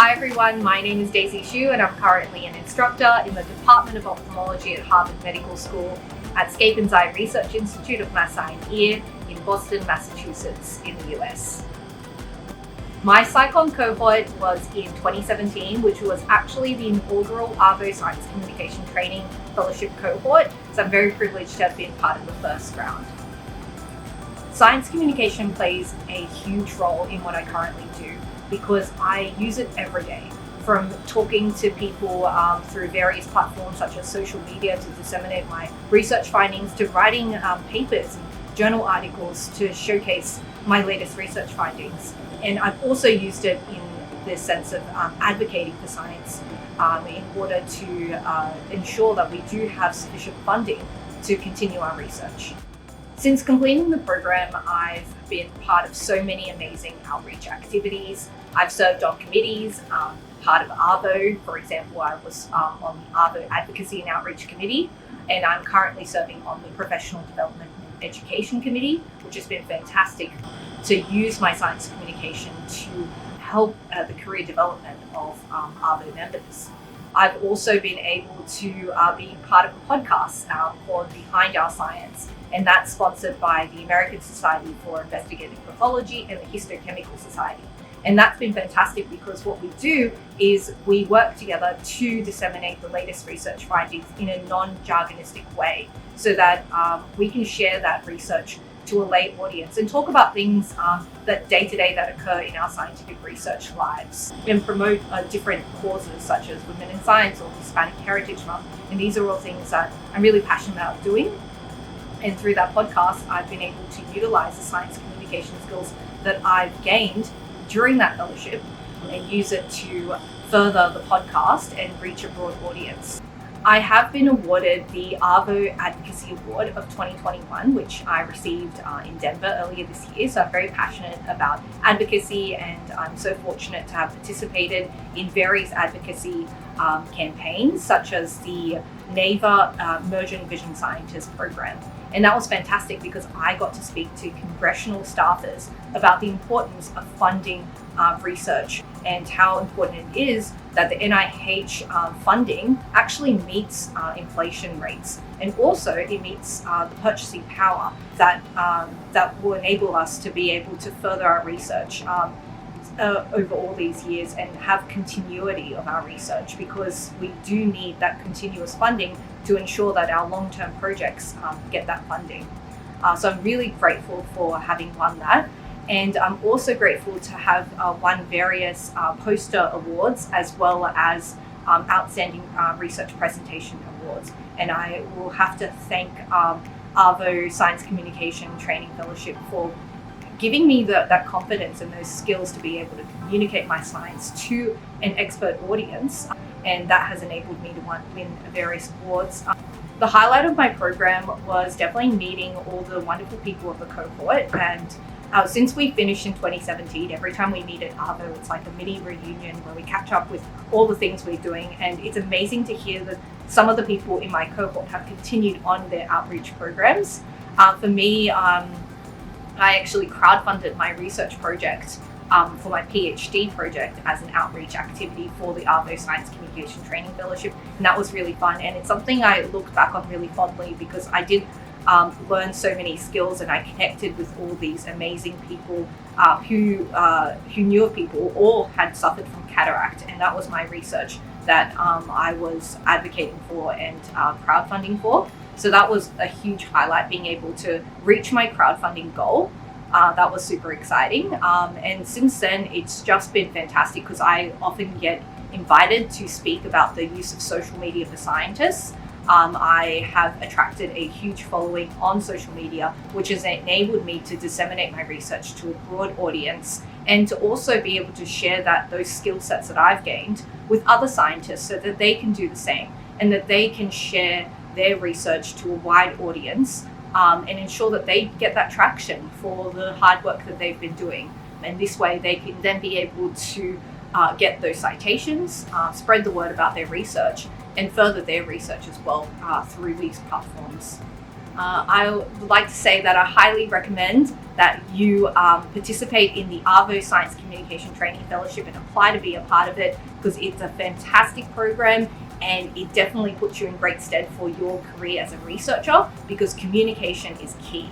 Hi everyone, my name is Daisy Xu and I'm currently an instructor in the Department of Ophthalmology at Harvard Medical School at Scape and Eye Research Institute of Mass Eye and Ear in Boston, Massachusetts in the US. My SciComm cohort was in 2017, which was actually the inaugural ARVO Science Communication Training Fellowship cohort, so I'm very privileged to have been part of the first round. Science communication plays a huge role in what I currently do because I use it every day, from talking to people through various platforms such as social media to disseminate my research findings, to writing papers and journal articles to showcase my latest research findings. And I've also used it in the sense of advocating for science in order to ensure that we do have sufficient funding to continue our research. Since completing the program, I've been part of so many amazing outreach activities. I've served on committees, part of ARVO. For example, I was on the ARVO Advocacy and Outreach Committee, and I'm currently serving on the Professional Development and Education Committee, which has been fantastic to use my science communication to help the career development of ARVO members. I've also been able to be part of a podcast called Behind Our Science, and that's sponsored by the American Society for Investigative Pathology and the Histochemical Society. And that's been fantastic because what we do is we work together to disseminate the latest research findings in a non-jargonistic way so that we can share that research to a lay audience and talk about things that day-to-day that occur in our scientific research lives and promote different causes such as Women in Science or Hispanic Heritage Month. And these are all things that I'm really passionate about doing. And through that podcast, I've been able to utilize the science communication skills that I've gained during that fellowship and use it to further the podcast and reach a broad audience. I have been awarded the ARVO Advocacy Award of 2021, which I received in Denver earlier this year. So I'm very passionate about advocacy, and I'm so fortunate to have participated in various advocacy campaigns, such as the NAVA Emerging Vision Scientist Program. And that was fantastic because I got to speak to congressional staffers about the importance of funding research and how important it is that the NIH funding actually meets inflation rates. And also it meets the purchasing power that will enable us to be able to further our research over all these years and have continuity of our research, because we do need that continuous funding to ensure that our long-term projects get that funding. So I'm really grateful for having won that. And I'm also grateful to have won various poster awards as well as outstanding research presentation awards. And I will have to thank ARVO Science Communication Training Fellowship for giving me that confidence and those skills to be able to communicate my science to an expert audience. And that has enabled me to win various awards. The highlight of my program was definitely meeting all the wonderful people of the cohort. And since we finished in 2017, every time we meet at ARVO, it's like a mini reunion where we catch up with all the things we're doing. And it's amazing to hear that some of the people in my cohort have continued on their outreach programs. For me, I actually crowdfunded my research project for my PhD project as an outreach activity for the ARVO Science Communication Training Fellowship. And that was really fun. And it's something I look back on really fondly because I did learn so many skills, and I connected with all these amazing people who knew of people or had suffered from cataract. And that was my research that I was advocating for and crowdfunding for. So that was a huge highlight, being able to reach my crowdfunding goal. That was super exciting. And since then, it's just been fantastic because I often get invited to speak about the use of social media for scientists. I have attracted a huge following on social media, which has enabled me to disseminate my research to a broad audience and to also be able to share those skill sets that I've gained with other scientists so that they can do the same and that they can share their research to a wide audience and ensure that they get that traction for the hard work that they've been doing. And this way they can then be able to get those citations, spread the word about their research, and further their research as well through these platforms. I would like to say that I highly recommend that you participate in the ARVO Science Communication Training Fellowship and apply to be a part of it, because it's a fantastic program and it definitely puts you in great stead for your career as a researcher, because communication is key.